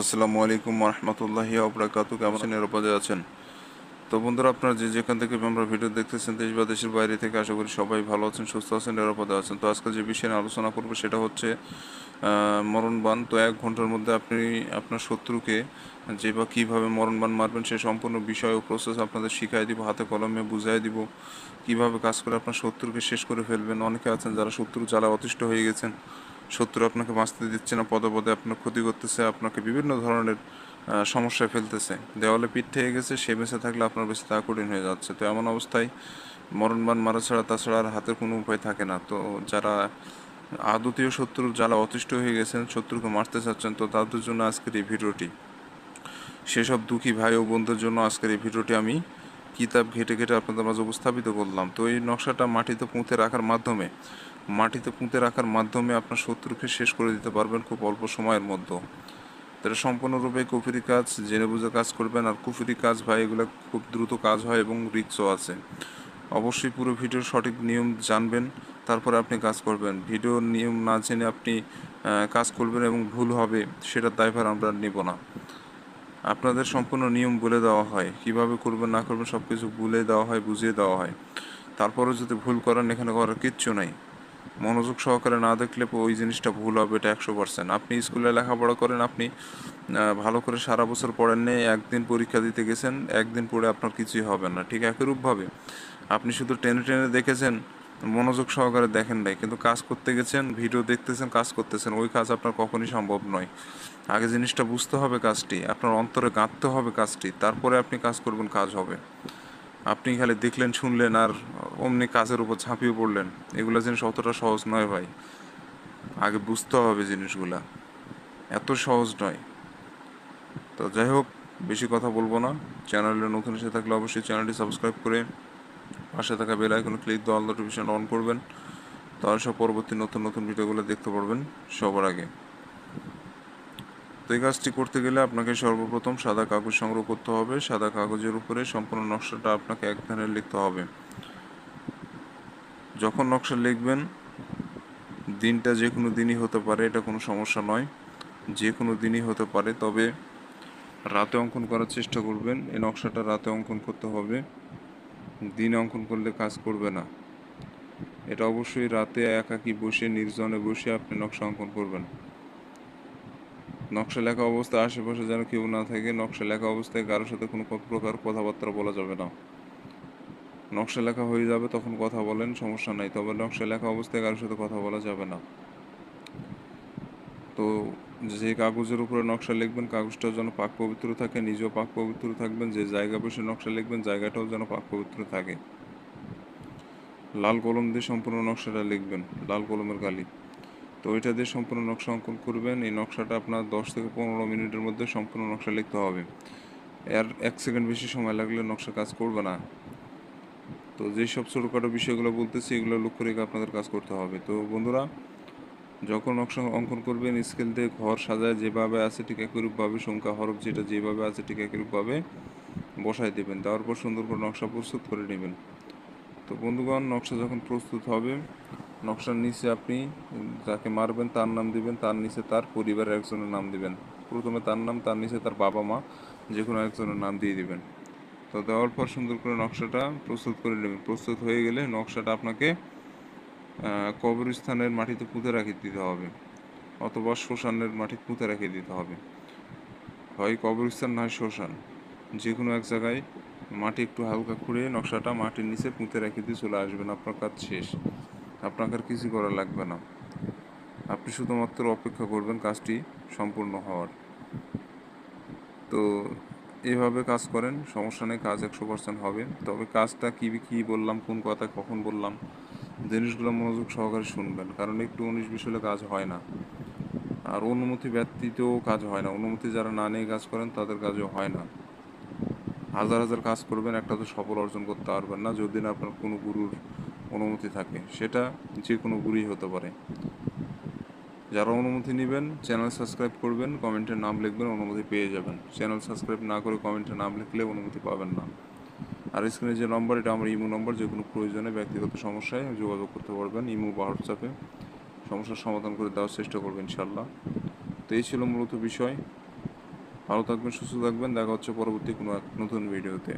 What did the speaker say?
আসসালামু আলাইকুম রহমতুল্লাহি ওবরাকাতু। কেমন আছেন? নিরাপদে আছেন? তো বন্ধুরা, আপনারা যে যেখান থেকে আমরা ভিডিও দেখতেছেন, দেশ বা দেশের বাইরে থেকে, আশা করি সবাই ভালো আছেন, সুস্থ আছেন, নিরাপদে আছেন। তো আজকে যে বিষয় নিয়ে আলোচনা করব সেটা হচ্ছে মরণবাণ। তো 1 ঘন্টার মধ্যে আপনি আপনার শত্রুকে যে বা কীভাবে মরণবাণ মারবেন সে সম্পূর্ণ বিষয় ও প্রসেস আপনাদের শিখাই দিব, হাতে কলমে বুঝাই দিব কিভাবে কাজ করে আপনার শত্রুকে শেষ করে ফেলবেন। অনেকে আছেন যারা শত্রু জ্বালা অতিষ্ঠ হয়ে গেছেন, শত্রু আপনাকে বাঁচতে দিচ্ছে না, পদে পদে আপনার ক্ষতি করতেছে, আপনাকে বিভিন্ন ধরনের সমস্যায় ফেলতেছে, দেওয়ালে পিঠ থেকে গেছে, সে বেঁচে থাকলে আপনার বেঁচে থাকা কঠিন হয়ে যাচ্ছে। তো এমন অবস্থায় মরণবাণ মারা ছাড়া তাছাড়া আর হাতের কোনো উপায় থাকে না। তো যারা আদতীয় শত্রুর জ্বালা অতিষ্ঠ হয়ে গেছেন, শত্রুকে মারতে চাচ্ছেন, তো তাদের জন্য আজকের এই ভিডিওটি। সেসব দুঃখী ভাই ও বোনদের জন্য আজকের এই ভিডিওটি আমি কিতাব ঘেটে ঘেটে আপনাদের মাঝে উপস্থাপিত করলাম। তো এই নকশাটা মাটিতে পুঁতে রাখার মাধ্যমে আপনার শত্রুকে শেষ করে দিতে পারবেন খুব অল্প সময়ের মধ্যে। এটা সম্পূর্ণরূপে কুফরি কাজ, জেনে বুঝে কাজ করবেন। আর কুফরি কাজ ভাই, এগুলো খুব দ্রুত কাজ হয় এবং রিস্কও আছে। অবশ্যই পুরো ভিডিওর সঠিক নিয়ম জানবেন, তারপরে আপনি কাজ করবেন। ভিডিওর নিয়ম না জেনে আপনি কাজ করবেন এবং ভুল হবে, সেটার দায়ভার আমরা নেব না। আপনাদের সম্পূর্ণ নিয়ম বলে দেওয়া হয়, কিভাবে করবেন না করবেন সব কিছু বলে দেওয়া হয়, বুঝিয়ে দেওয়া হয়। তারপরেও যদি ভুল করেন, এখানে করার কিচ্ছু নাই। মনোযোগ সহকারে না দেখলে ওই জিনিসটা ভুল হবে, এটা 100%। আপনি স্কুলে লেখাপড়া করেন, আপনি ভালো করে সারা বছর পড়েন নেই, একদিন পরীক্ষা দিতে গেছেন, একদিন পড়ে আপনার কিছুই হবে না। ঠিক একইরূপভাবে আপনি শুধু টেনে টেনে দেখেছেন, মনোযোগ সহকারে দেখেন নাই, কিন্তু কাজ করতে গেছেন, ভিডিও দেখতেছেন, কাজ করতেছেন, ওই কাজ আপনার কখনই সম্ভব নয়। আগে জিনিসটা বুঝতে হবে, কাজটি আপনার অন্তরে গাঁথতে হবে কাজটি, তারপরে আপনি কাজ করবেন, কাজ হবে। আপনি খালি দেখলেন, শুনলেন আর অমনি কাজের উপর ঝাঁপিয়ে পড়লেন, এগুলো জিনিস অতটা সহজ নয় ভাই। আগে বুঝতে হবে জিনিসগুলা, এত সহজ নয়। তো যাই হোক, বেশি কথা বলবো না। চ্যানেলে নতুন এসে থাকলে অবশ্যই চ্যানেলটি সাবস্ক্রাইব করে পাশে থাকা বেল আইকনে ক্লিক দিয়ে অল নোটিফিকেশন অন করবেন, তাহলে সব পরবর্তী নতুন নতুন ভিডিওগুলো দেখতে পারবেন সবার আগে। তো এই কাজটি করতে গেলে আপনাকে সর্বপ্রথম সাদা কাগজ সংগ্রহ করতে হবে। সাদা কাগজের উপরে সম্পূর্ণ নকশাটা আপনাকে এক ধানে লিখতে হবে। যখন নকশা লিখবেন, দিনটা যে কোনো দিনই হতে পারে, এটা কোনো সমস্যা নয়, যে কোনো দিনই হতে পারে, তবে রাতে অঙ্কন করার চেষ্টা করবেন। এই নকশাটা রাতে অঙ্কন করতে হবে, দিনে অঙ্কন করলে কাজ করবে না। এটা অবশ্যই রাতে একাকী বসে, নির্জনে বসে আপনি নকশা অঙ্কন করবেন। নকশা লেখা অবস্থায় আশেপাশে যেন কেউ না থাকে। নকশা লেখা অবস্থায় কারোর সাথে কোনো প্রকার কথাবার্তা বলা যাবে না। নকশা লেখা হয়ে যাবে তখন কথা বলেন, সমস্যা নাই, তবে নকশা লেখা অবস্থায় কারোর সাথে কথা বলা যাবে না। তো যে কাগজের উপরে নকশা লিখবেন, কাগজটাও যেন পাক পবিত্র থাকে, নিজেও পাক পবিত্র থাকবেন। যে জায়গা বসে নকশা লিখবেন, জায়গাটাও যেন পাক পবিত্র থাকে। লাল কলম দিয়ে সম্পূর্ণ নকশাটা লিখবেন, লাল কলমের কালি। তো ওইটা দিয়ে সম্পূর্ণ নকশা অঙ্কন করবেন। এই নকশাটা আপনার 10 থেকে 15 মিনিটের মধ্যে সম্পূর্ণ নকশা লিখতে হবে। এর 1 সেকেন্ড বেশি সময় লাগলে নকশা কাজ করবে না। তো যেসব ছোটোখাটো বিষয়গুলো বলতেছি, এগুলো লক্ষ্য রেখে আপনাদের কাজ করতে হবে। তো বন্ধুরা, যখন নকশা অঙ্কন করবেন, স্কেল দিয়ে ঘর সাজায় যেভাবে আছে ঠিক একইরূপভাবে সংখ্যা হরফ যেটা যেভাবে আছে ঠিক একইরূপভাবে বসাই দেবেন। দেওয়ার পর সুন্দর করে নকশা প্রস্তুত করে নেবেন। তো বন্ধুগণ, নকশা যখন প্রস্তুত হবে, নকশার নিচে আপনি যাকে মারবেন তার নাম দিবেন, তার নিচে তার পরিবারের একজনের নাম দিবেন। প্রথমে তার নাম, তার নিচে তার বাবা মা, যে কোনো একজনের নাম দিয়ে দিবেন। তো দেওয়ার পর সুন্দর করে নকশাটা প্রস্তুত করে নেবেন। প্রস্তুত হয়ে গেলে নকশাটা আপনাকে কবরস্থানের মাটিতে পুঁতে রেখে দিতে হবে, অথবা শ্মশানের মাটি পুঁতে রেখে দিতে হবে। হয় কবরস্থান নয় শ্মশান, যে কোনো এক জায়গায় মাটি একটু হালকা খুঁড়ে নকশাটা মাটির নিচে পুঁতে রেখে দিয়ে চলে আসবেন। আপনার কাজ শেষ, আপনাকে আর কিছু করা লাগবে না। আপনি শুধুমাত্র অপেক্ষা করবেন কাজটি সম্পূর্ণ হওয়ার। তো এভাবে কাজ করেন, সমস্যা নেই, কাজ 100% হবে। তবে কাজটা কী কী বললাম, কোন কথা কখন বললাম, জিনিসগুলো মনোযোগ সহকারে শুনবেন, কারণ একটু 19-20 হলে কাজ হয় না। আর অনুমতি ব্যতীতও কাজ হয় না। অনুমতি যারা না নিয়ে কাজ করেন তাদের কাজও হয় না। হাজার হাজার কাজ করবেন, একটা তো সফল অর্জন করতে পারবেন না যদি না আপনার কোনো গুরুর অনুমতি থাকে, সেটা যে কোনো গুরুই হতে পারে। যারা অনুমতি নেবেন, চ্যানেল সাবস্ক্রাইব করবেন, কমেন্টে নাম লিখবেন, অনুমতি পেয়ে যাবেন। চ্যানেল সাবস্ক্রাইব না করে কমেন্টে নাম লিখলে অনুমতি পাবেন না। আর স্ক্রিনে যে নম্বর, এটা আমার ইমো নম্বর, যে কোনো প্রয়োজনে ব্যক্তিগত সমস্যায় যোগাযোগ করতে পারবেন ইমো বা হোয়াটসঅ্যাপে, সমস্যার সমাধান করে দেওয়ার চেষ্টা করবেন ইনশাল্লাহ। তো এই ছিল মূলত বিষয়। ভালো থাকবেন, সুস্থ থাকবেন। দেখা হচ্ছে পরবর্তী কোনো এক নতুন ভিডিওতে।